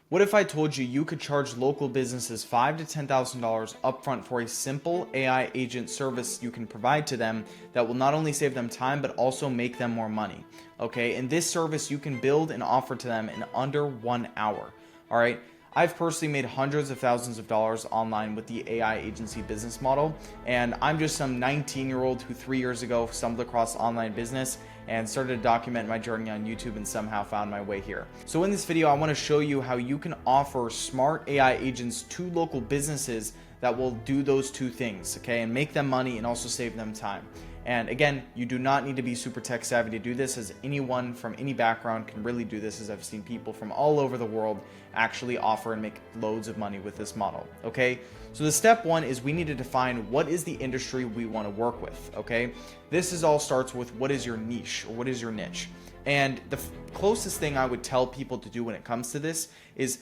What if I told you you could charge local businesses $5,000 to $10,000 upfront for a simple AI agent service you can provide to them that will not only save them time, but also make them more money? Okay, and this service you can build and offer to them in under 1 hour. All right. I've personally made hundreds of thousands of dollars online with the AI agency business model, and I'm just some 19-year-old who 3 years ago stumbled across online business and started to document my journey on YouTube and somehow found my way here. So in this video, I want to show you how you can offer smart AI agents to local businesses that will do those two things, okay, and make them money and also save them time. And again, you do not need to be super tech savvy to do this, as anyone from any background can really do this, as I've seen people from all over the world actually offer and make loads of money with this model, okay? So the step one is we need to define what is the industry we want to work with, okay? This is all starts with what is your niche or what is your niche. And the closest thing I would tell people to do when it comes to this is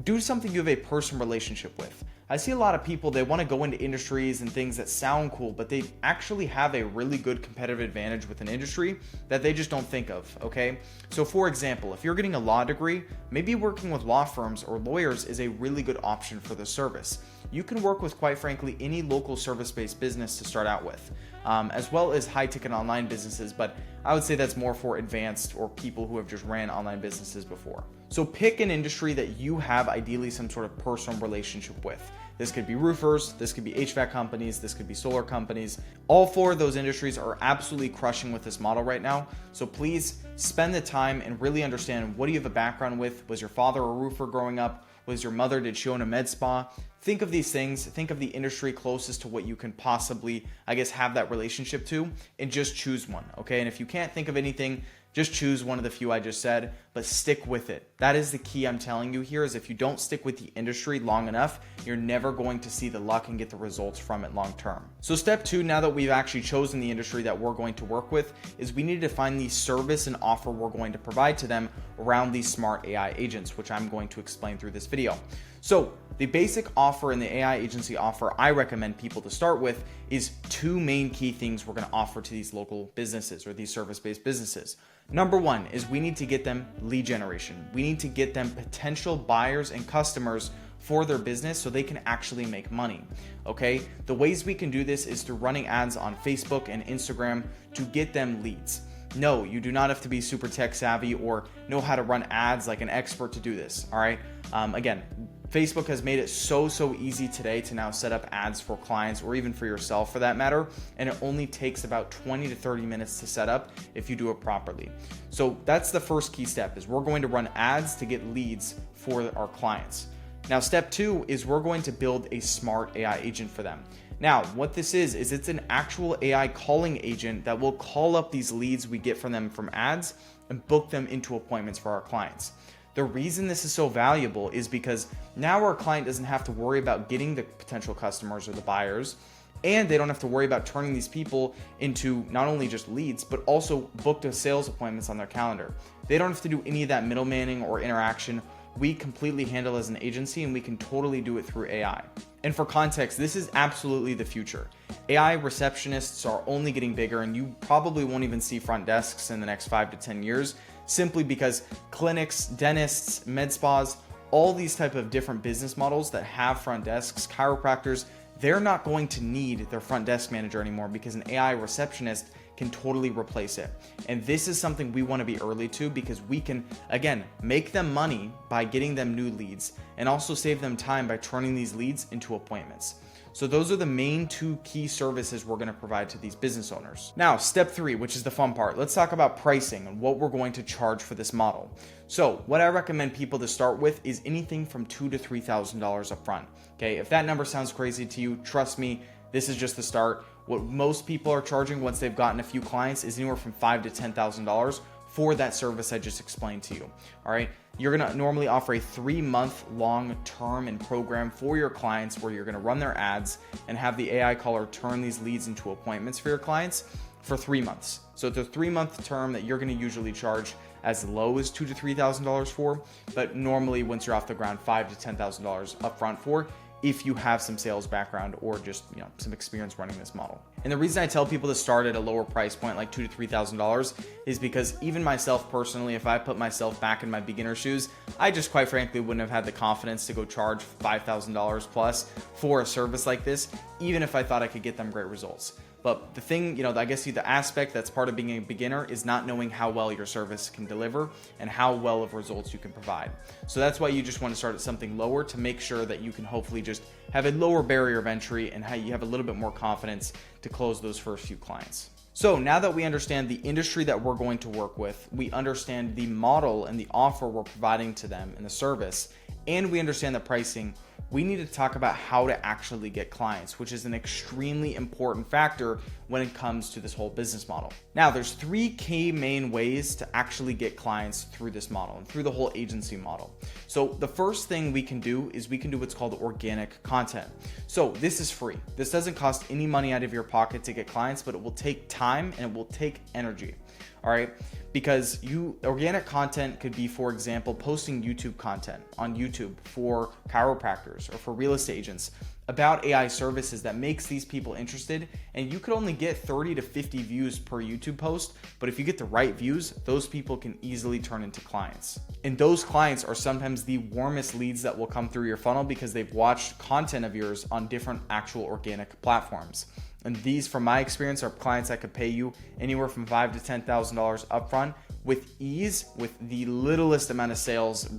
do something you have a personal relationship with. I see a lot of people, they want to go into industries and things that sound cool, but they actually have a really good competitive advantage with an industry that they just don't think of, okay? So for example, if you're getting a law degree, maybe working with law firms or lawyers is a really good option for the service. You can work with, quite frankly, any local service-based business to start out with, as well as high-ticket online businesses, but I would say that's more for advanced or people who have just ran online businesses before. So pick an industry that you have ideally some sort of personal relationship with. This could be roofers, this could be HVAC companies, this could be solar companies. All four of those industries are absolutely crushing with this model right now. So please spend the time and really understand, what do you have a background with? Was your father a roofer growing up? Was your mother, did she own a med spa? Think of these things, think of the industry closest to what you can possibly, have that relationship to, and just choose one, okay? And if you can't think of anything, just choose one of the few I just said, but stick with it. That is the key I'm telling you here, is if you don't stick with the industry long enough, you're never going to see the luck and get the results from it long term. So step two, now that we've actually chosen the industry that we're going to work with, is we need to find the service and offer we're going to provide to them around these smart AI agents, which I'm going to explain through this video. So the basic offer in the AI agency offer I recommend people to start with is two main key things we're going to offer to these local businesses or these service-based businesses. Number one is we need to get them lead generation. We need to get them potential buyers and customers for their business so they can actually make money, okay? The ways we can do this is through running ads on Facebook and Instagram to get them leads. No, you do not have to be super tech savvy or know how to run ads like an expert to do this, all right? Again, Facebook has made it so easy today to now set up ads for clients or even for yourself for that matter, and it only takes about 20 to 30 minutes to set up if you do it properly. So that's the first key step, is we're going to run ads to get leads for our clients. Now step two is we're going to build a smart AI agent for them. Now what this is it's an actual AI calling agent that will call up these leads we get from them from ads and book them into appointments for our clients. The reason this is so valuable is because now our client doesn't have to worry about getting the potential customers or the buyers, and they don't have to worry about turning these people into not only just leads, but also booked sales appointments on their calendar. They don't have to do any of that middlemaning or interaction. We completely handle as an agency, and we can totally do it through AI. And for context, this is absolutely the future. AI receptionists are only getting bigger, and you probably won't even see front desks in the next 5 to 10 years, simply because clinics, dentists, med spas, all these type of different business models that have front desks, chiropractors, they're not going to need their front desk manager anymore because an AI receptionist can totally replace it. And this is something we want to be early to, because we can, again, make them money by getting them new leads and also save them time by turning these leads into appointments. So those are the main two key services we're going to provide to these business owners. Now, step three, which is the fun part. Let's talk about pricing and what we're going to charge for this model. So what I recommend people to start with is anything from $2,000 to $3,000 up front. Okay, if that number sounds crazy to you, trust me, this is just the start. What most people are charging once they've gotten a few clients is anywhere from $5,000 to $10,000 for that service I just explained to you. All right, you're gonna normally offer a 3-month long term and program for your clients where you're gonna run their ads and have the AI caller turn these leads into appointments for your clients for 3 months. So it's a 3-month term that you're gonna usually charge as low as $2,000 to $3,000 for, but normally once you're off the ground, $5,000 to $10,000 upfront for, if you have some sales background or just, some experience running this model. And the reason I tell people to start at a lower price point, like $2,000 to $3,000, is because even myself personally, if I put myself back in my beginner shoes, I just quite frankly wouldn't have had the confidence to go charge $5,000 plus for a service like this, even if I thought I could get them great results. But the thing, I guess the aspect that's part of being a beginner is not knowing how well your service can deliver and how well of results you can provide. So that's why you just want to start at something lower to make sure that you can hopefully just have a lower barrier of entry and how you have a little bit more confidence to close those first few clients. So now that we understand the industry that we're going to work with, we understand the model and the offer we're providing to them and the service, and we understand the pricing, we need to talk about how to actually get clients, which is an extremely important factor when it comes to this whole business model. Now, there's 3 key main ways to actually get clients through this model and through the whole agency model. So the first thing we can do is we can do what's called organic content. So this is free. This doesn't cost any money out of your pocket to get clients, but it will take time and it will take energy. All right, because organic content could be, for example, posting YouTube content on YouTube for chiropractors or for real estate agents about AI services that makes these people interested. And you could only get 30 to 50 views per YouTube post, but if you get the right views, those people can easily turn into clients. And those clients are sometimes the warmest leads that will come through your funnel because they've watched content of yours on different actual organic platforms. And these, from my experience, are clients that could pay you anywhere from $5,000 to $10,000 upfront with ease, with the littlest amount of sales,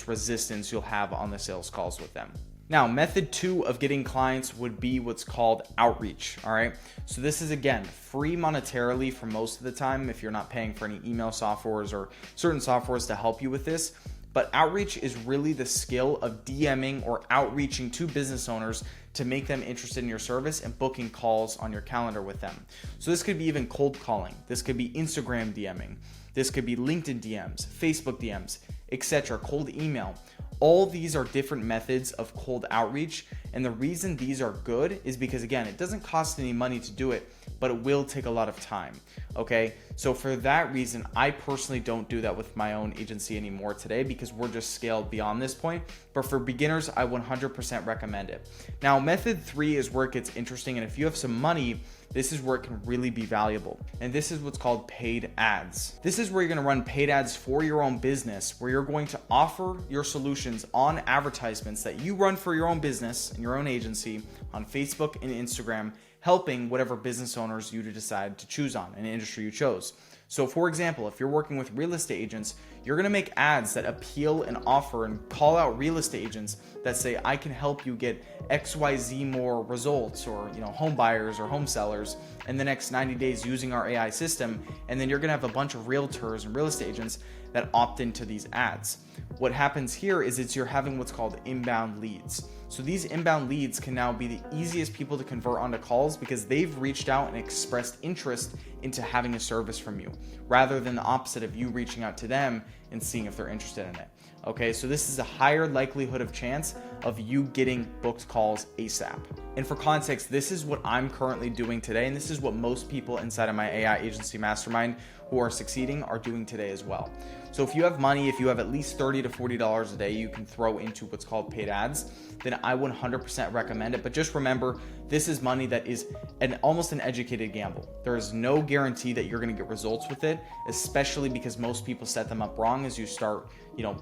resistance you'll have on the sales calls with them. Now, method 2 of getting clients would be what's called outreach. All right. So this is, again, free monetarily for most of the time if you're not paying for any email softwares or certain softwares to help you with this. But outreach is really the skill of DMing or outreaching to business owners to make them interested in your service and booking calls on your calendar with them. So this could be even cold calling. This could be Instagram DMing. This could be LinkedIn DMs, Facebook DMs, etc., cold email. All these are different methods of cold outreach. And the reason these are good is because, again, it doesn't cost any money to do it, but it will take a lot of time. Okay. So for that reason, I personally don't do that with my own agency anymore today because we're just scaled beyond this point. But for beginners, I 100% recommend it. Now, method 3 is where it gets interesting. And if you have some money, this is where it can really be valuable. And this is what's called paid ads. This is where you're going to run paid ads for your own business, where you're going to offer your solutions on advertisements that you run for your own business and your own agency on Facebook and Instagram, helping whatever business owners you decide to choose on, an industry you chose. So for example, if you're working with real estate agents, you're going to make ads that appeal and offer and call out real estate agents that say, I can help you get XYZ more results, or home buyers or home sellers in the next 90 days using our AI system. And then you're going to have a bunch of realtors and real estate agents that opt into these ads. What happens here is you're having what's called inbound leads. So these inbound leads can now be the easiest people to convert onto calls because they've reached out and expressed interest into having a service from you, rather than the opposite of you reaching out to them and seeing if they're interested in it. Okay, so this is a higher likelihood of chance of you getting booked calls ASAP. And for context, this is what I'm currently doing today, and this is what most people inside of my AI agency mastermind who are succeeding are doing today as well. So if you have money, if you have at least $30 to $40 a day you can throw into what's called paid ads, then I 100% recommend it. But just remember, this is money that is almost an educated gamble. There is no guarantee that you're going to get results with it, especially because most people set them up wrong as you start,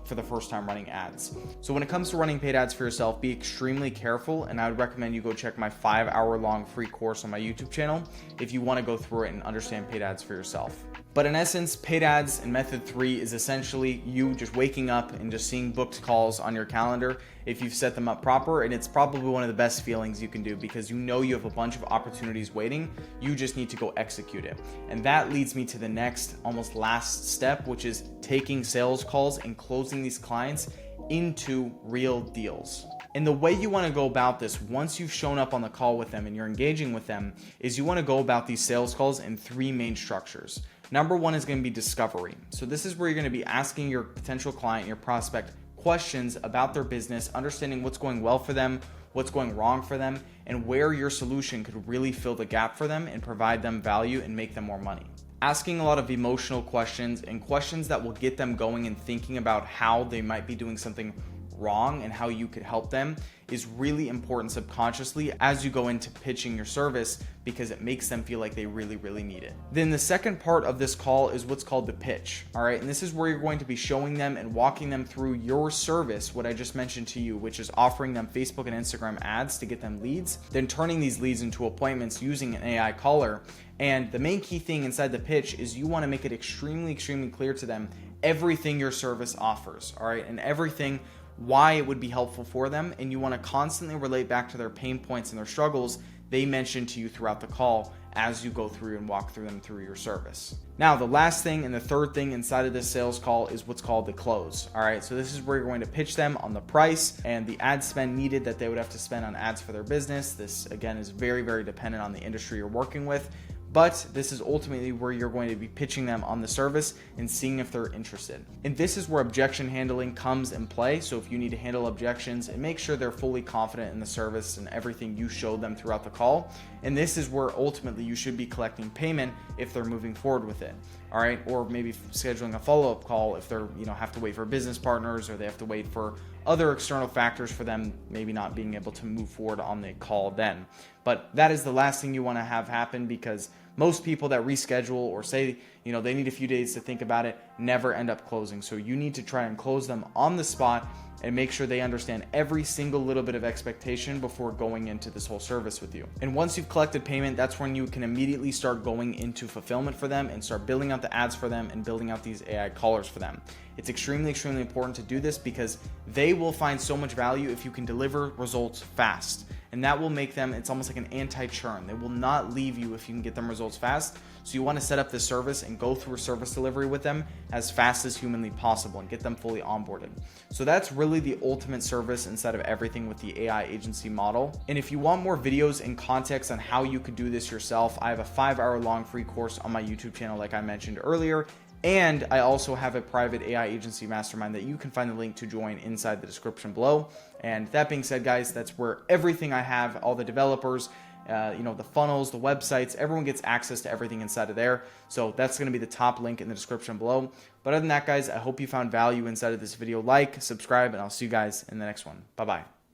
for the first time running ads. So when it comes to running paid ads for yourself, be extremely careful. And I would recommend you go check my 5-hour-long free course on my YouTube channel if you want to go through it and understand paid ads for yourself. But in essence, paid ads in method 3 is essentially you just waking up and just seeing booked calls on your calendar if you've set them up proper. And it's probably one of the best feelings you can do because you have a bunch of opportunities waiting. You just need to go execute it. And that leads me to the next, almost last step, which is taking sales calls and closing these clients into real deals. And the way you want to go about this, once you've shown up on the call with them and you're engaging with them, is you want to go about these sales calls in 3 main structures. Number 1 is going to be discovery. So this is where you're going to be asking your potential client, your prospect, questions about their business, understanding what's going well for them, what's going wrong for them, and where your solution could really fill the gap for them and provide them value and make them more money. Asking a lot of emotional questions and questions that will get them going and thinking about how they might be doing something wrong and how you could help them is really important subconsciously as you go into pitching your service, because it makes them feel like they really need it. Then the second part of this call is what's called the pitch. All right, and this is where you're going to be showing them and walking them through your service, what I just mentioned to you, which is offering them Facebook and Instagram ads to get them leads, then turning these leads into appointments using an AI caller. And the main key thing inside the pitch is you want to make it extremely clear to them everything your service offers, all right, and everything why it would be helpful for them, and you want to constantly relate back to their pain points and their struggles they mentioned to you throughout the call as you go through and walk through them through your service. Now, the last thing and the third thing inside of this sales call is what's called the close. All right, so this is where you're going to pitch them on the price and the ad spend needed that they would have to spend on ads for their business. This, again, is very dependent on the industry you're working with. But this is ultimately where you're going to be pitching them on the service and seeing if they're interested. And this is where objection handling comes in play. So if you need to handle objections, and make sure they're fully confident in the service and everything you showed them throughout the call. And this is where ultimately you should be collecting payment if they're moving forward with it. All right, or maybe scheduling a follow-up call if they're, have to wait for business partners, or they have to wait for other external factors for them maybe not being able to move forward on the call then. But that is the last thing you want to have happen, because most people that reschedule or say, they need a few days to think about it never end up closing. So you need to try and close them on the spot and make sure they understand every single little bit of expectation before going into this whole service with you. And once you've collected payment, that's when you can immediately start going into fulfillment for them and start building out the ads for them and building out these AI callers for them. It's extremely important to do this, because they will find so much value if you can deliver results fast. And that will make them, it's almost like an anti-churn. They will not leave you if you can get them results fast. So you want to set up this service and go through a service delivery with them as fast as humanly possible and get them fully onboarded. So that's really the ultimate service inside of everything with the AI agency model. And if you want more videos and context on how you could do this yourself, I have a 5-hour long free course on my YouTube channel, like I mentioned earlier. And I also have a private AI agency mastermind that you can find the link to join inside the description below. And that being said, guys, that's where everything I have, all the developers, the funnels, the websites, everyone gets access to everything inside of there. So that's going to be the top link in the description below. But other than that, guys, I hope you found value inside of this video. Like, subscribe, and I'll see you guys in the next one. Bye-bye.